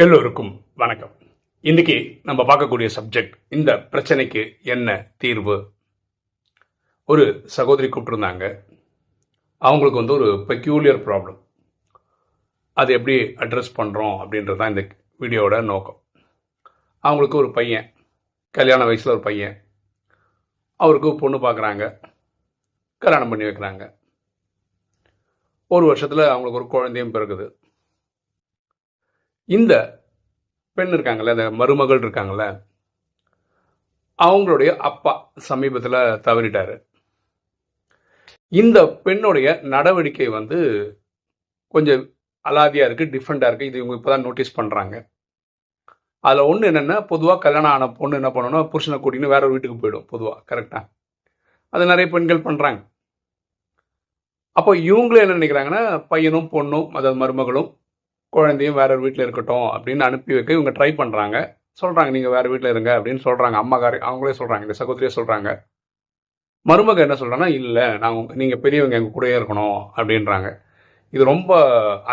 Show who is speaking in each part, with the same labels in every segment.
Speaker 1: எல்லோருக்கும் வணக்கம். இன்னைக்கு நம்ம பார்க்கக்கூடிய சப்ஜெக்ட், இந்த பிரச்சனைக்கு என்ன தீர்வு. ஒரு சகோதரி கூப்பிட்டுருந்தாங்க. அவங்களுக்கு ஒரு பெக்யூலியர் ப்ராப்ளம். அது எப்படி அட்ரஸ் பண்ணுறோம் அப்படின்றது தான் இந்த வீடியோவோட நோக்கம். அவங்களுக்கு ஒரு பையன், கல்யாண வயசில் ஒரு பையன், அவருக்கு பொண்ணு பார்க்குறாங்க, கல்யாணம் பண்ணி வைக்கிறாங்க. ஒரு வருஷத்தில் அவங்களுக்கு ஒரு குழந்தையும் பிறகுது. இந்த பெண் இருக்காங்கல்ல, இந்த மருமகள் இருக்காங்கல்ல, அவங்களுடைய அப்பா சமீபத்தில் தவறிட்டாரு. இந்த பெண்ணுடைய நடவடிக்கை கொஞ்சம் அலாதியாக இருக்குது, டிஃப்ரெண்ட்டாக இருக்குது. இது இவங்க இப்போ தான் நோட்டீஸ் பண்ணுறாங்க. அதில் ஒன்று என்னென்னா, பொதுவாக கல்யாணம் ஆன பொண்ணு என்ன பண்ணணும்னா, புருஷனை கூட்டின்னு வேற ஒரு வீட்டுக்கு போயிடும் பொதுவாக. கரெக்டாக அது நிறைய பெண்கள் பண்ணுறாங்க. அப்போ இவங்களும் என்ன நினைக்கிறாங்கன்னா, பையனும் பொண்ணும், அதாவது மருமகளும் குழந்தையும் வேற ஒரு வீட்டில் இருக்கட்டும் அப்படின்னு அனுப்பி வைக்க இவங்க ட்ரை பண்ணுறாங்க. சொல்கிறாங்க, நீங்கள் வேறு வீட்டில் இருங்க அப்படின்னு சொல்கிறாங்க. அம்மாக்காரி அவங்களே சொல்கிறாங்க, இந்த சகோதரியே சொல்கிறாங்க. மருமக என்ன சொல்கிறாங்கன்னா, இல்லை நீங்கள் பெரியவங்க எங்கள் கூடயே இருக்கணும் அப்படின்றாங்க. இது ரொம்ப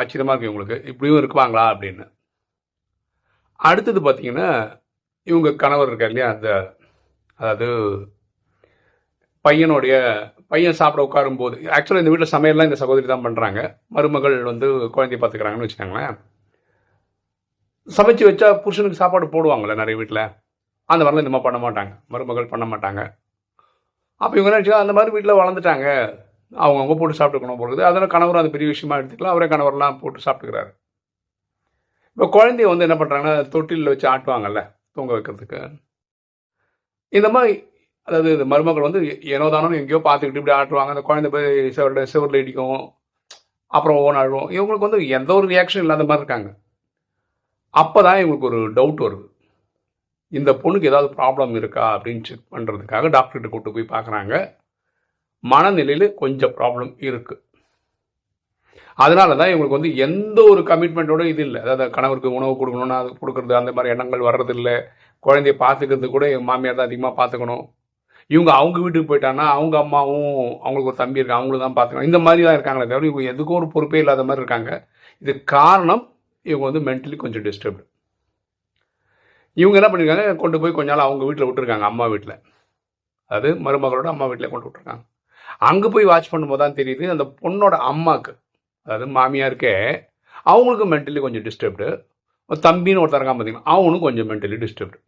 Speaker 1: ஆச்சரியமாக இருக்குது இவங்களுக்கு, இப்படியும் இருக்குவாங்களா அப்படின்னு. அடுத்தது பார்த்தீங்கன்னா, இவங்க கணவர் இருக்கார் இல்லையா, அதாவது பையன் சாப்பிட உட்காரும்போது, ஆக்சுவலாக இந்த வீட்டில் சமையல்லாம் இந்த சகோதரி தான் பண்ணுறாங்க. மருமகள் குழந்தைய பார்த்துக்கிறாங்கன்னு வச்சுக்கோங்களேன். சமைச்சு வச்சா புருஷனுக்கு சாப்பாடு போடுவாங்கள்ல நிறைய வீட்டில், அந்த மாதிரிலாம் இந்த மாதிரி பண்ண மாட்டாங்க, மருமகள் பண்ண மாட்டாங்க. அப்போ இவங்க நினச்சா அந்த மாதிரி வீட்டில் வளர்ந்துட்டாங்க, அவங்க போட்டு சாப்பிட்டுக்கணும் போடுறது. அதனால் கணவரும் அது பெரிய விஷயமா எடுத்துக்கலாம். அவரே கணவரெலாம் போட்டு சாப்பிட்டுக்கிறாரு. இப்போ குழந்தைய என்ன பண்ணுறாங்கன்னா, தொட்டிலில் வச்சு ஆட்டுவாங்கல்ல தூங்க வைக்கிறதுக்கு. இந்த மாதிரி, அதாவது இந்த மருமகள் ஏனோதானோ எங்கேயோ பார்த்துக்கிட்டு இப்படி ஆட்டுவாங்க. அந்த குழந்தை போய் சிவரில் இடிக்கும், அப்புறம் ஓன் அழுவோம். இவங்களுக்கு எந்த ஒரு ரியாக்ஷன் இல்லாத மாதிரி இருக்காங்க. அப்போ தான் இவங்களுக்கு ஒரு டவுட் வருது, இந்த பொண்ணுக்கு ஏதாவது ப்ராப்ளம் இருக்கா அப்படின்னு செக் பண்ணுறதுக்காக டாக்டர்கிட்ட கூப்பிட்டு போய் பார்க்குறாங்க. மனநிலையில் கொஞ்சம் ப்ராப்ளம் இருக்குது. அதனால தான் இவங்களுக்கு எந்த ஒரு கமிட்மெண்ட்டோட இது இல்லை. அதாவது கணவருக்கு உணவு கொடுக்கணும்னா அது கொடுக்குறது, அந்த மாதிரி எண்ணங்கள் வர்றதில்லை. குழந்தைய பார்த்துக்கிறது கூட எங்கள் மாமியார் தான் அதிகமாக பார்த்துக்கணும். அவங்க வீட்டுக்கு போயிட்டாங்கன்னா அவங்க அம்மாவும், அவங்களுக்கு ஒரு தம்பி இருக்கு, அவங்களும் தான் பார்த்துக்கணும். இந்த மாதிரி தான் இருக்காங்களே தவிர இவங்க எதுக்கும் ஒரு பொறுப்பே இல்லாத மாதிரி இருக்காங்க. இது காரணம், இவங்க மென்டலி கொஞ்சம் டிஸ்டர்ப்டு. இவங்க என்ன பண்ணியிருக்காங்க, கொண்டு போய் கொஞ்ச நாள் அவங்க வீட்டில் விட்டுருக்காங்க, அம்மா வீட்டில். அதாவது மருமகளோட அம்மா வீட்டில் கொண்டு விட்டுருக்காங்க. அங்கே போய் வாட்ச் பண்ணும்போது தான் தெரியுது, அந்த பொண்ணோட அம்மாவுக்கு, அதாவது மாமியாருக்கே, அவங்களுக்கு மென்டலி கொஞ்சம் டிஸ்டர்ப்டு. தம்பின்னு ஒருத்தர் இருக்கான் பார்த்தீங்கன்னா, அவனும் கொஞ்சம் மென்டலி டிஸ்டர்ப்டு.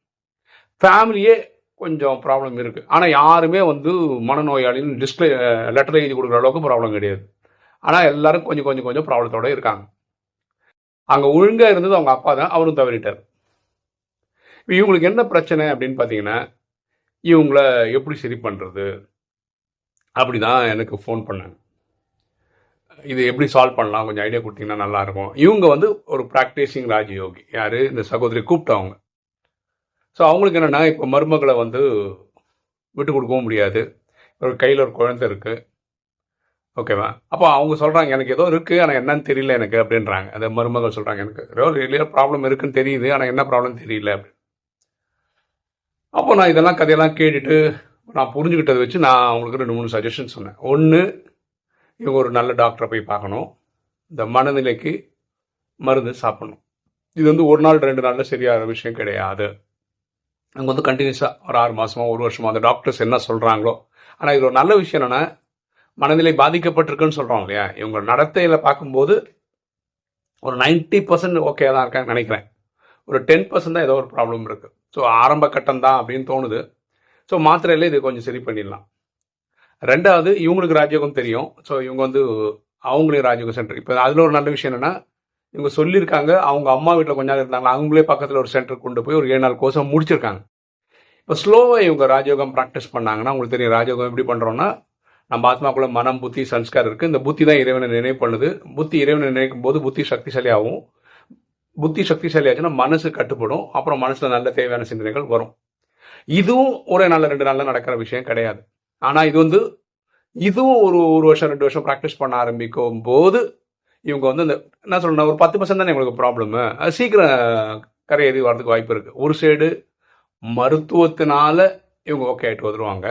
Speaker 1: ஃபேமிலியே கொஞ்சம் ப்ராப்ளம் இருக்குது. ஆனால் யாருமே மனநோயாளின்னு லெட்டர் எழுதி கொடுக்குற அளவுக்கு ப்ராப்ளம் கிடையாது. ஆனால் எல்லாரும் கொஞ்சம் கொஞ்சம் கொஞ்சம் ப்ராப்ளத்தோடு இருக்காங்க. அங்கே ஒழுங்காக இருந்தது அவங்க அப்பா தான், அவரும் தவறிட்டார். இவங்களுக்கு என்ன பிரச்சனை அப்படின்னு பார்த்தீங்கன்னா, இவங்கள எப்படி சரி பண்ணுறது அப்படி தான் எனக்கு ஃபோன் பண்ணாங்க. இது எப்படி சால்வ் பண்ணலாம், கொஞ்சம் ஐடியா கொடுத்தீங்கன்னா நல்லாயிருக்கும். இவங்க ஒரு ப்ராக்டிஸிங் ராஜயோகி. யார், இந்த சகோதரி கூப்பிட்டவங்க. ஸோ அவங்களுக்கு என்னென்னா, இப்போ மருமகளை விட்டு கொடுக்கவும் முடியாது, ஒரு கையில் ஒரு குழந்தை இருக்குது, ஓகேவா. அப்போ அவங்க சொல்கிறாங்க, எனக்கு ஏதோ இருக்குது ஆனால் என்னன்னு தெரியல எனக்கு அப்படின்றாங்க. அந்த மருமகள் சொல்கிறாங்க, எனக்கு ஏதோ ரியலியாக ப்ராப்ளம் இருக்குன்னு தெரியுது, ஆனால் என்ன ப்ராப்ளம் தெரியல அப்படின்னு. அப்போ நான் இதெல்லாம் கதையெல்லாம் கேட்டுட்டு நான் புரிஞ்சுக்கிட்டதை வச்சு நான் அவங்களுக்கு 2-3 சஜஷன் சொன்னேன். ஒன்று, இவங்க ஒரு நல்ல டாக்டரை போய் பார்க்கணும். இந்த மனநிலைக்கு மருந்து சாப்பிடணும். இது ஒரு நாள் 2 நாளில் சரியான விஷயம் கிடையாது. அவங்க கண்டினியூஸாக ஒரு 6 மாதமோ 1 வருஷமோ அந்த டாக்டர்ஸ் என்ன சொல்கிறாங்களோ. ஆனால் இது ஒரு நல்ல விஷயம் என்னென்னா, மனநிலை பாதிக்கப்பட்டிருக்குன்னு சொல்கிறோம் இல்லையா, இவங்க நடத்தையில் பார்க்கும்போது ஒரு 90% ஓகே தான் இருக்காங்கன்னு நினைக்கிறேன். ஒரு 10% தான் ஏதோ ஒரு ப்ராப்ளம் இருக்குது. ஸோ ஆரம்ப கட்டம் தான் அப்படின்னு தோணுது. ஸோ மாத்திரையில் இது கொஞ்சம் சரி பண்ணிடலாம். 2வது, இவங்களுக்கு ராஜயோகம் தெரியும். ஸோ இவங்க அவங்களே ராஜயோக சென்டர், இப்போ அதில் ஒரு நல்ல விஷயம் என்னென்னா, இவங்க சொல்லியிருக்காங்க, அவங்க அம்மா வீட்டில் கொஞ்ச நாள் இருந்தாங்க, அவங்களே பக்கத்தில் ஒரு சென்டர் கொண்டு போய் ஒரு 7 நாள் கோர்ஸை முடிச்சிருக்காங்க. இப்போ ஸ்லோவாக இவங்க ராஜயோகம் ப்ராக்டிஸ் பண்ணாங்கன்னா, உங்களுக்கு தெரியும் ராஜயோகம் எப்படி பண்ணுறோன்னா, நம்ம ஆத்மாக்குள்ள மனம், புத்தி, சன்ஸ்கார் இருக்குது. இந்த புத்தி தான் இறைவனை நினைவு பண்ணுது. புத்தி இறைவனை நினைக்கும் போது புத்தி சக்திசாலி ஆகும். புத்தி சக்திசாலி ஆச்சுன்னா மனசு கட்டுப்படும். அப்புறம் மனசில் நல்ல தேவையான சிந்தனைகள் வரும். இதுவும் ஒரே நாளில் 2 நாளில் நடக்கிற விஷயம் கிடையாது. ஆனால் இதுவும் ஒரு வருஷம் 2 வருஷம் ப்ராக்டிஸ் பண்ண ஆரம்பிக்கும் போது இவங்க இந்த என்ன சொல்லணும், ஒரு 10% தானே இவங்களுக்கு ப்ராப்ளமு, அது சீக்கிரம் கரையேறி வரதுக்கு வாய்ப்பு இருக்குது. ஒரு சைடு மருத்துவத்தினால இவங்க ஓகே ஆகிட்டு வந்துடுவாங்க,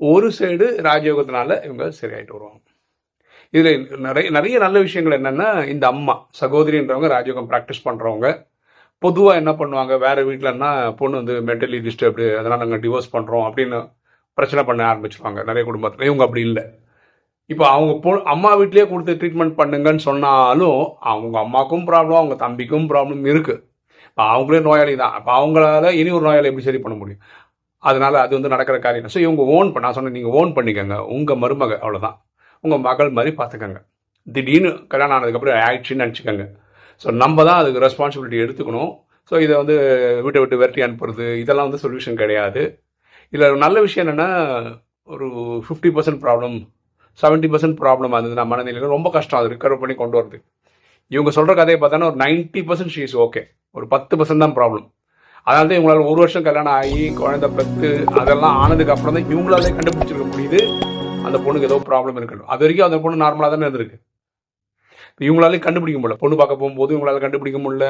Speaker 1: ஒரு சைடு ராஜயோகத்தினால இவங்க சரியாயிட்டு வருவாங்க. இதில் நிறைய நல்ல விஷயங்கள் என்னென்னா, இந்த அம்மா சகோதரின்றவங்க ராஜயோகம் ப்ராக்டிஸ் பண்ணுறவங்க, பொதுவாக என்ன பண்ணுவாங்க, வேறு வீட்டிலன்னா பொண்ணு வந்து மென்டலி டிஸ்டர்ப்டு, அதனால் நாங்கள் டிவோர்ஸ் பண்ணுறோம் அப்படின்னு பிரச்சனை பண்ண ஆரம்பிச்சிருவாங்க நிறைய குடும்பத்தில். இவங்க அப்படி இல்லை. இப்போ அவங்க அம்மா வீட்லேயே கொடுத்து ட்ரீட்மெண்ட் பண்ணுங்கன்னு சொன்னாலும் அவங்க அம்மாவுக்கும் ப்ராப்ளம், அவங்க தம்பிக்கும் ப்ராப்ளம் இருக்குது. இப்போ அவங்களே நோயாளி தான். அப்போ அவங்களால இனி ஒரு நோயாளி எப்படி சரி பண்ண முடியும்? அதனால அது வந்து நடக்கிற காரியம். ஸோ இவங்க நான் சொன்னேன், நீங்கள் ஓன் பண்ணிக்கோங்க. உங்கள் மருமக அவ்வளோதான், உங்கள் மகள் மாதிரி பார்த்துக்கோங்க. திடீர்னு கல்யாணம் ஆனதுக்கப்புறம் ஆயிடுச்சுன்னு நினச்சிக்கோங்க. ஸோ நம்ம தான் அதுக்கு ரெஸ்பான்சிபிலிட்டி எடுத்துக்கணும். ஸோ இதை வந்து வீட்டை விட்டு விரட்டி அனுப்புறது இதெல்லாம் வந்து சொல்யூஷன் கிடையாது. இதில் நல்ல விஷயம் என்னென்னா, ஒரு 50% ப்ராப்ளம் 70% ப்ராப்ளம் இருந்ததுன்னா மனநிலையில் ரொம்ப கஷ்டம் அது ரிகவர் பண்ணி கொண்டு வரது. இவங்க சொல்கிற கதையை பார்த்தோன்னா ஒரு 90% ஷீ இஸ் ஓகே, ஒரு 10% தான் ப்ராப்ளம். அதனால தான் இவங்களால 1 வருஷம் கல்யாணம் ஆகி குழந்தை பெற்று அதெல்லாம் ஆனதுக்கு அப்புறம் தான் இவங்களாலே கண்டுபிடிச்சிருக்க முடியுது அந்த பொண்ணுக்கு ஏதோ ப்ராப்ளம் இருக்கணும். அது வரைக்கும் அந்த பொண்ணு நார்மலாக தானே இருந்திருக்கு. இவங்களாலே கண்டுபிடிக்க முடியல. பொண்ணு பார்க்க போகும்போது இவங்களால கண்டுபிடிக்க முடியல.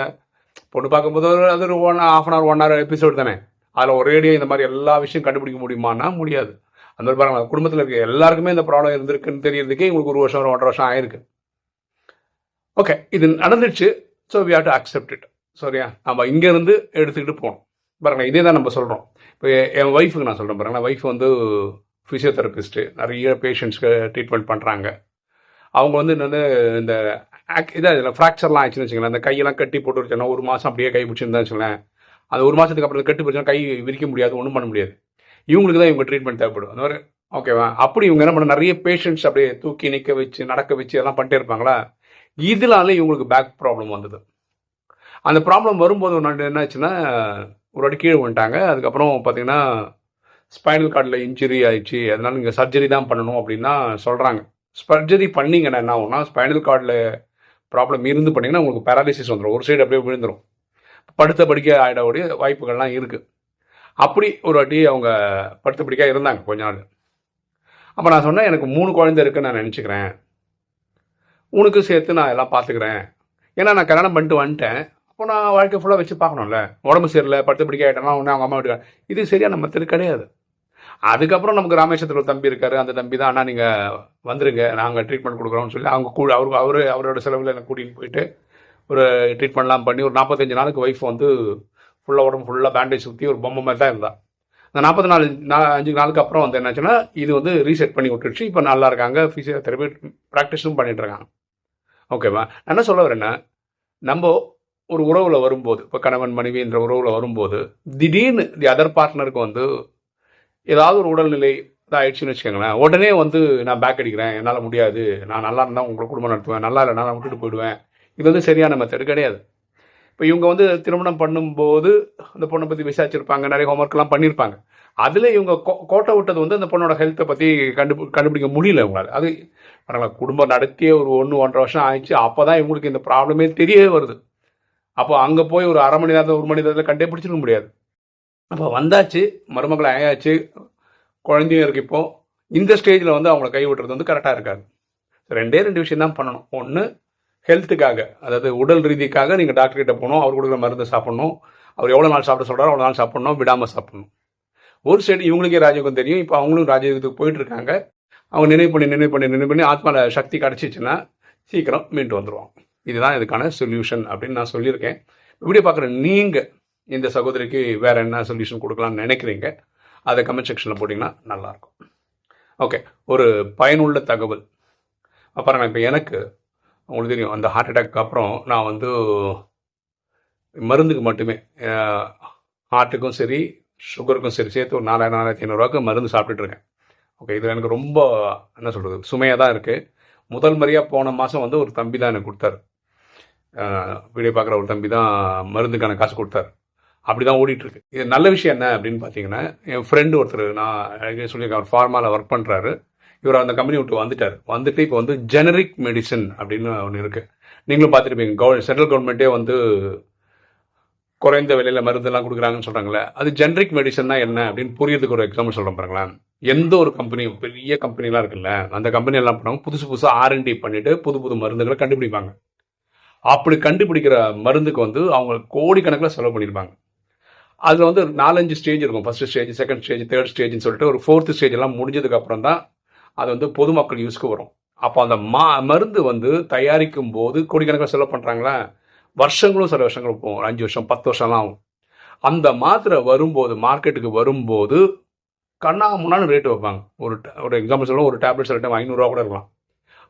Speaker 1: பொண்ணு பார்க்கும்போது அது ஒரு 1 hour எபிசோடு தானே, அதில் ஒரேடியாக இந்த மாதிரி எல்லா விஷயம் கண்டுபிடிக்க முடியுமானா முடியாது. அந்த மாதிரி பாருங்க, குடும்பத்தில் இருக்க எல்லாருக்குமே இந்த ப்ராப்ளம் இருந்திருக்குன்னு தெரியறதுக்கே உங்களுக்கு 1 வருஷம் 1.5 வருஷம் ஆயிருக்கு. ஓகே, இது நடந்துச்சு. So we have to accept it. சரியா, நம்ம இங்கேருந்து எடுத்துக்கிட்டு போகணும். பாருங்க, இதே தான் நம்ம சொல்கிறோம். இப்போ என் ஒய்ஃபுக்கு நான் சொல்கிறேன் பாருங்களேன். ஒய்ஃப் வந்து ஃபிசியோதெரபிஸ்ட்டு, நிறைய பேஷண்ட்ஸ்க்கு ட்ரீட்மெண்ட் பண்ணுறாங்க. அவங்க வந்து என்னது இந்த இதில் ஃப்ராக்சர்லாம் ஆயிடுச்சுன்னு வச்சுங்களேன், அந்த கையெல்லாம் கட்டி போட்டு வச்சோன்னா 1 மாதம் அப்படியே கை பிடிச்சிருந்தா வச்சுங்களேன், அது 1 மாதத்துக்கு அப்புறம் கட்டி பிடிச்சா கை விரிக்க முடியாது, ஒன்றும் பண்ண முடியாது. இவங்களுக்கு தான் இவங்க ட்ரீட்மெண்ட் தேவைப்படும். அந்த மாதிரி ஓகேவா. அப்படி இவங்க என்ன பண்ண, நிறைய பேஷண்ட்ஸ் அப்படியே தூக்கி நிற்க வச்சு நடக்க வச்சு எல்லாம் பண்ணிட்டே இருப்பாங்களா. இதனால இவங்களுக்கு பேக் ப்ராப்ளம் வந்தது. அந்த ப்ராப்ளம் வரும்போது என்ன ஆச்சுன்னா, ஒரு வாட்டி கீழே வந்துட்டாங்க. அதுக்கப்புறம் பார்த்தீங்கன்னா ஸ்பைனல் கார்டில் இன்ஜுரி ஆயிடுச்சு, அதனால நீங்கள் சர்ஜரி தான் பண்ணணும் அப்படின்னா சொல்கிறாங்க. சர்ஜரி பண்ணிங்கன்னா என்ன ஆகும்னா, ஸ்பைனல் கார்டில் ப்ராப்ளம் இருந்து பண்ணிங்கன்னா உங்களுக்கு பேராலிசிஸ் வந்துடும், ஒரு சைடு அப்படியே விழுந்துடும், படுத்த படிக்க ஆகிடக்கூடிய வாய்ப்புகள்லாம் இருக்குது. அப்படி ஒரு வாட்டி அவங்க படுத்த படிக்க இருந்தாங்க கொஞ்ச நாள். அப்போ நான் சொன்னேன், எனக்கு 3 குழந்தை இருக்குன்னு நான் நினச்சிக்கிறேன், உனக்கு சேர்த்து நான் எல்லாம் பார்த்துக்கிறேன். ஏன்னா நான் கல்யாணம் பண்ணிட்டு வந்துட்டேன், அப்போ நான் வாழ்க்கை ஃபுல்லாக வச்சு பார்க்கணும்ல. உடம்பு சரியில்லை, படுத்த படிக்க ஆகிட்டேன்னா ஒன்று அவங்க அம்மா வீட்டுக்கு, இது சரியான மெத்தடு கிடையாது. அதுக்கப்புறம் நமக்கு ராமேஸ்வரத்தில் ஒரு தம்பி இருக்காரு, அந்த தம்பி தான், அண்ணா நீங்கள் வந்துருங்க நாங்கள் ட்ரீட்மெண்ட் கொடுக்குறோம்னு சொல்லி அவங்க அவரோட செலவில் எனக்கு கூட்டிகிட்டு போயிட்டு ஒரு ட்ரீட்மெண்ட்லாம் பண்ணி ஒரு 45 நாளுக்கு ஒய்ஃப் வந்து ஃபுல்லாக உடம்பு ஃபுல்லாக பேண்டேஜ் சுற்றி ஒரு பொம்மை மாதிரி தான் இருந்தா. அந்த 45 நாளுக்கு அப்புறம் வந்து என்னாச்சுன்னா, இது வந்து ரீசெட் பண்ணி விட்டுருச்சு. இப்போ நல்லா இருக்காங்க, ஃபிசியோதெரபி ப்ராக்டிஸும் பண்ணிட்டு இருக்காங்க. ஓகேவா. நான் என்ன சொல்ல வரேன்னா, நம்ம ஒரு உறவில் வரும்போது, இப்போ கணவன் மனைவி என்ற உறவில் வரும்போது திடீர்னு தி அதர் பார்ட்னருக்கு வந்து ஏதாவது ஒரு உடல்நிலை ஆயிடுச்சுன்னு வச்சுக்கோங்களேன், உடனே வந்து நான் பேக் அடிக்கிறேன், என்னால் முடியாது, நான் நல்லா இருந்தால் உங்களை குடும்பம் நடத்துவேன், நல்லா இல்லைனா நான் விட்டுட்டு போயிடுவேன். இது வந்து சரியான மெத்தடு கிடையாது. இப்போ இவங்க வந்து திருமணம் பண்ணும்போது அந்த பொண்ணை பற்றி விசாரிச்சிருப்பாங்க, நிறைய ஹோம்ஒர்க்லாம் பண்ணியிருப்பாங்க. அதில் இவங்க கோட்டை விட்டது வந்து அந்த பொண்ணோட ஹெல்த்தை பற்றி கண்டுபிடிக்க முடியல இவங்களால். அது பரவாயில்ல, குடும்பம் நடத்தியே ஒரு 1-1.5 வருஷம் ஆயிடுச்சு. அப்போ தான் இவங்களுக்கு இந்த ப்ராப்ளமே தெரியவே வருது. அப்போ அங்கே போய் ஒரு 1/2 மணி நேரத்தில் 1 மணி நேரத்தில் கண்டே பிடிச்சிருக்க முடியாது. அப்போ வந்தாச்சு, மருமகளை ஆயாச்சு, குழந்தையும் இருக்கு. இப்போ இந்த ஸ்டேஜில் வந்து அவங்கள கை விட்டுறது வந்து கரெக்டாக இருக்காது. 2 விஷயம் தான் பண்ணணும். ஒன்று, ஹெல்த்துக்காக, அதாவது உடல் ரீதிக்காக நீங்கள் டாக்டர்கிட்ட போகணும், அவர் கொடுக்குற மருந்து சாப்பிட்ணும், அவர் எவ்வளோ நாள் சாப்பிட சொல்கிறாரோ அவ்வளோ நாள் சாப்பிட்ணும், விடாமல் சாப்பிட்ணும். ஒரு சைடு இவங்களுக்கே ராஜயோகம் தெரியும், இப்போ அவங்களும் ராஜயோகத்துக்கு போயிட்டு இருக்காங்க. அவங்க நினைவு பண்ணி ஆத்மாவில் சக்தி கிடச்சிச்சுன்னா சீக்கிரம் மீண்டு வந்துடுவாங்க. இதுதான் இதுக்கான சொல்யூஷன் அப்படின்னு நான் சொல்லியிருக்கேன். வீடியோ பார்க்குற நீங்கள் இந்த சகோதரிக்கு வேறு என்ன சொல்யூஷன் கொடுக்கலாம்னு நினைக்கிறீங்க, அதை கமெண்ட் செக்ஷனில் போட்டிங்கன்னா நல்லாயிருக்கும். ஓகே, ஒரு பயனுள்ள தகவல். அப்புறம் இப்போ எனக்கு உங்களுக்கு தெரியும், அந்த ஹார்ட் அட்டாக் அப்புறம் நான் வந்து மருந்துக்கு மட்டுமே, ஹார்ட்டுக்கும் சரி சுகருக்கும் சரி சேர்த்து ஒரு 4,000-4,500 மருந்து சாப்பிட்டுட்ருக்கேன். ஓகே, இது எனக்கு ரொம்ப என்ன சொல்கிறது, சுமையாக தான் இருக்குது. முதல் முறையாக போன மாதம் வந்து ஒரு தம்பி தான் எனக்கு கொடுத்தாரு, வீடியோ பார்க்குற ஒரு தம்பி தான் மருந்துக்கான காசு கொடுத்தாரு. அப்படி தான் ஓடிட்டுருக்கு. இது நல்ல விஷயம் என்ன அப்படின்னு பார்த்தீங்கன்னா, என் ஃப்ரெண்டு ஒருத்தர், நான் சொல்லியிருக்கேன், அவர் ஃபார்மாவில் ஒர்க் பண்ணுறாரு. இவர் அந்த கம்பெனி விட்டு வந்துட்டு இப்போ வந்து ஜெனரிக் மெடிசன் அப்படின்னு ஒன்று இருக்குது. நீங்களும் பார்த்துருப்பீங்க, சென்ட்ரல் கவர்மெண்ட்டே வந்து குறைந்த விலையில் மருந்தெல்லாம் கொடுக்குறாங்கன்னு சொல்கிறாங்களே, அது ஜெனரிக் மெடிசன்னா என்ன அப்படின்னு புரியறதுக்கு ஒரு எக்ஸாம்பிள் சொல்கிறேன் பாருங்களேன். எந்த ஒரு கம்பெனி, பெரிய கம்பெனிலாம் இருக்குல்ல, அந்த கம்பெனி எல்லாம் பண்ணுவாங்க, புதுசாக R&D பண்ணிவிட்டு புது மருந்துகளை கண்டுபிடிப்பாங்க. அப்படி கண்டுபிடிக்கிற மருந்துக்கு வந்து அவங்க கோடிக்கணக்கில் செலவு பண்ணியிருப்பாங்க. அதில் வந்து 4-5 ஸ்டேஜ் இருக்கும். First stage, second stage, third ஸ்டேஜ்னு சொல்லிட்டு ஒரு 4th ஸ்டேஜ் எல்லாம் முடிஞ்சதுக்கு அப்புறம் தான் அது வந்து பொதுமக்கள் யூஸ்க்கு வரும். அப்போ அந்த மருந்து வந்து தயாரிக்கும் போது கோடிக்கணக்கில் செலவு பண்ணுறாங்களா, வருஷங்களும் சில வருஷங்களும் போகும், 5 வருஷம் 10 வருஷம்லாம் ஆகும். அந்த மாத்திரை வரும்போது மார்க்கெட்டுக்கு வரும்போது கண்ணா முன்னான்னு ரேட்டு வைப்பாங்க. ஒரு எக்ஸாம்பிள் சொல்ல, ஒரு டேப்லெட் சில டைம் 500 ரூபா கூட இருக்கலாம்.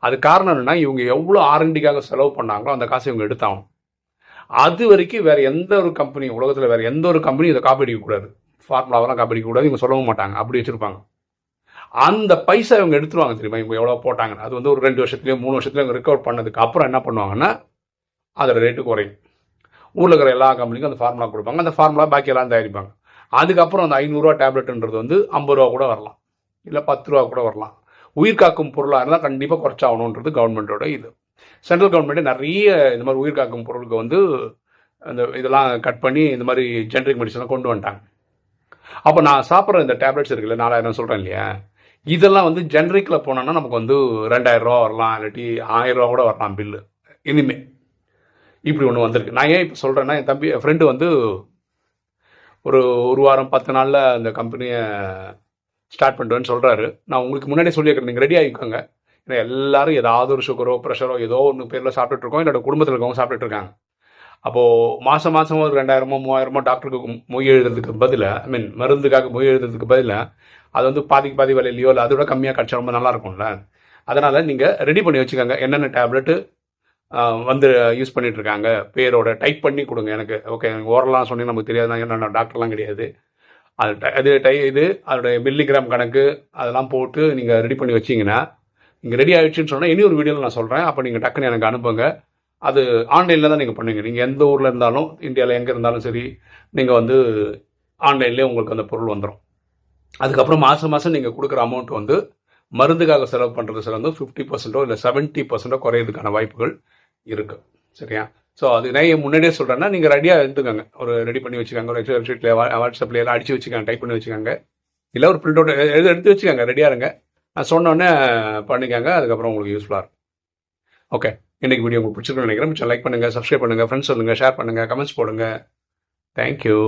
Speaker 1: அது காரணம் என்னன்னா, இவங்க எவ்வளோ ஆர்என்டிக்காக செலவு பண்ணாங்களோ அந்த காசை இவங்க எடுத்தாகணும். அது வரைக்கும் வேற எந்த ஒரு கம்பெனி, உலகத்தில் வேற எந்த ஒரு கம்பெனி இதை காப்பி அடிக்கக்கூடாது, ஃபார்முலாவெல்லாம் காப்பி அடிக்கக்கூடாது, இவங்க சொல்லவும் மாட்டாங்க, அப்படி வச்சிருப்பாங்க. அந்த பைசா இவங்க எடுத்துருவாங்க தெரியுமா, இவங்க எவ்வளோ போட்டாங்கன்னு. அது வந்து ஒரு 2 வருஷத்துலேயோ 3 வருஷத்துலேயோ இவங்க ரிகவர் பண்ணதுக்கு அப்புறம் என்ன பண்ணுவாங்கன்னா அதோட ரேட்டு குறையும். ஊரில் இருக்கிற எல்லா கம்பெனிக்கும் அந்த ஃபார்முலா கொடுப்பாங்க, அந்த ஃபார்முலா பாக்கி எல்லாம் தயாரிப்பாங்க. அதுக்கப்புறம் அந்த 500 ரூபா டேப்லெட்ன்றது வந்து 50 ரூபா கூட வரலாம், இல்லை 10 ரூபா கூட வரலாம். உயிர் காக்கும் பொருளாக இருந்தால் கண்டிப்பாக குறைச்சாகணுன்றது கவர்மெண்ட்டோட இது. சென்ட்ரல் கவர்மெண்ட்டே நிறைய இந்த மாதிரி உயிர் காக்கும் பொருளுக்கு வந்து அந்த இதெல்லாம் கட் பண்ணி இந்த மாதிரி ஜென்ரிக் மெடிசன்லாம் கொண்டு வந்துட்டாங்க. அப்போ நான் சாப்பிட்ற இந்த டேப்லெட்ஸ் இருக்குல்ல, 4000 சொல்கிறேன் இல்லையா, இதெல்லாம் வந்து ஜென்ரிக்கில் போனோன்னா நமக்கு வந்து 2000 ரூபா வரலாம், இல்லாட்டி 1000 ரூபா கூட வரலாம் பில்லு. இனிமே இப்படி ஒன்று வந்திருக்கு. நான் ஏன் இப்போ சொல்கிறேன்னா, என் ஃப்ரெண்டு வந்து ஒரு வாரம் 10 நாளில் அந்த கம்பெனியை ஸ்டார்ட் பண்ணுவேன்னு சொல்கிறாரு. நான் உங்களுக்கு முன்னாடியே சொல்லியிருக்கிறேன், நீங்கள் ரெடி ஆகிக்கோங்க. ஏன்னா எல்லாரும் ஏதாவது ஒரு சுகரோ ப்ரெஷரோ ஏதோ ஒன்று பேரில் சாப்பிட்டுருக்கோம், என்னோட குடும்பத்தில் இருக்கவங்க சாப்பிட்டுட்டு இருக்காங்க. அப்போது மாதம் ஒரு 2000 3000 டாக்டருக்கு மொய் எழுதுறதுக்கு பதிலாக, மருந்துக்காக மொய் எழுதுறதுக்கு பதிலாக அது வந்து பாதி விலையிலையோ இல்லை அதோட கம்மியாக கிடச்சா ரொம்ப நல்லா இருக்கும்ல. அதனால் நீங்கள் ரெடி பண்ணி வச்சுக்கோங்க, என்னென்ன டேப்லெட்டு வந்து யூஸ் பண்ணிட்டு இருக்காங்க, பேரோட டைப் பண்ணி கொடுங்க எனக்கு. ஓகே, ஓரலாம் சொன்னீங்க நமக்கு தெரியாது, நான் டாக்டர்லாம் கிடையாது. அது அதோடைய மில்லிகிராம் கணக்கு அதெல்லாம் போட்டு நீங்கள் ரெடி பண்ணி வச்சிங்கன்னா, நீங்கள் ரெடி ஆகிடுச்சின்னு சொன்னால் இனி ஒரு வீடியோவில் நான் சொல்கிறேன், அப்போ நீங்கள் டக்குன்னு எனக்கு அனுப்புங்க. அது ஆன்லைனில் தான் நீங்கள் பண்ணுவீங்க. நீங்கள் எந்த ஊரில் இருந்தாலும், இந்தியாவில் எங்கே இருந்தாலும் சரி, நீங்கள் வந்து ஆன்லைன்லேயே உங்களுக்கு அந்த பொருள் வந்துடும். அதுக்கப்புறம் மாதம் நீங்கள் கொடுக்குற அமௌண்ட் வந்து மருந்துக்காக செலவு பண்ணுறது சில வந்து 50% இல்லை 70% குறையிறதுக்கான வாய்ப்புகள் இருக்குது. சரியா? ஸோ அது நான் முன்னாடியே சொல்கிறேன்னா, நீங்கள் ரெடியாக எடுத்துக்கோங்க, ஒரு ரெடி பண்ணி வச்சுக்கோங்க, ஒரு எக்ஸல் ஷீட்டில் வாட்ஸ்அப்பில் எல்லாம் அடித்து வச்சுக்கோங்க, டைப் பண்ணி வச்சுக்கோங்க, இல்லை ஒரு பிரிண்ட் அவுட் எடுத்து வச்சுக்கோங்க, ரெடியாக இருங்க. நான் சொன்னோடனே பண்ணிக்கோங்க, அதுக்கப்புறம் உங்களுக்கு யூஸ்ஃபுல்லாக இருக்கும். ஓகே, இன்றைக்கி வீடியோ உங்களுக்கு பிடிச்சிருக்குன்னு நினைக்கிறேன். லைக் பண்ணுங்கள், சப்ஸ்கிரைப் பண்ணுங்கள், ஃப்ரெண்ட்ஸ் சொல்லுங்கள், ஷேர் பண்ணுங்கள், கமெண்ட்ஸ் போடுங்க. தேங்க்யூ.